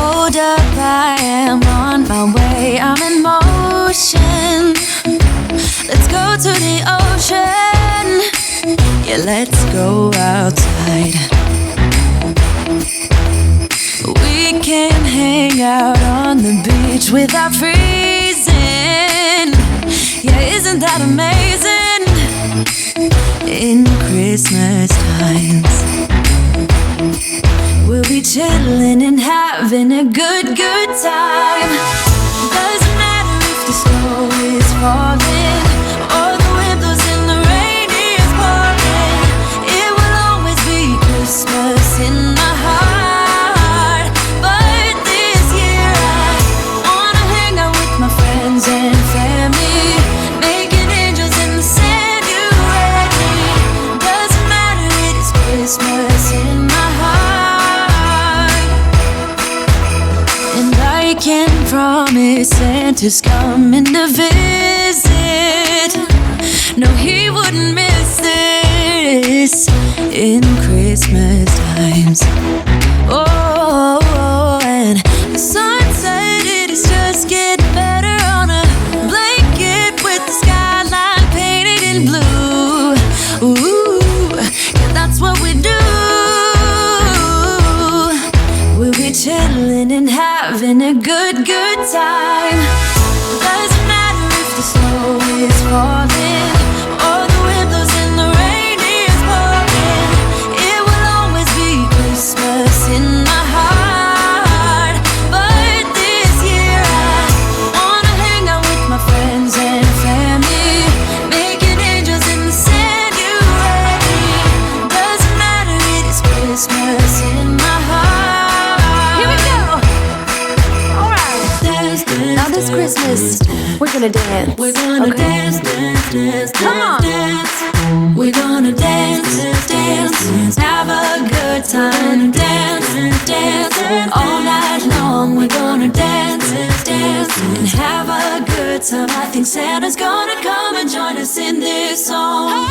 Hold up, I am on my way, I'm in motion. Let's go to the ocean. Yeah, let's go outside. We can hang out on the beach without freezing. Yeah, isn't that amazing? In Christmas times, we'll be chilling and having a good time. Doesn't matter if the snow is falling or the wind blows and the rain is pouring. It will always be Christmas in my heart. But this year I wanna hang out with my friends and family, making angels in the sand. You ready? Doesn't matter, it is Christmas in my heart. And I can promise Santa's coming to visit. No, he wouldn't miss this in Christmas times. Oh, and the sun said it is just getting better on a blanket with the skyline painted in blue. Ooh, yeah, that's what we do. We'll be chilling and having a good time. Doesn't matter if the snow is falling or the wind blows and the rain is pouring. It will always be Christmas in my heart. But this year I wanna hang out with my friends and family, making angels in the sand. You ready? Doesn't matter, it is Christmas in my heart. Here we go. All right. Dance, dance, now this Christmas, we're gonna dance. We're gonna dance, dance, dance, come on. Dance. We're gonna dance, dance, have a good time. Dance, dance, all night long. We're gonna dance, dance, and have a good time. I think Santa's gonna come and join us in this song.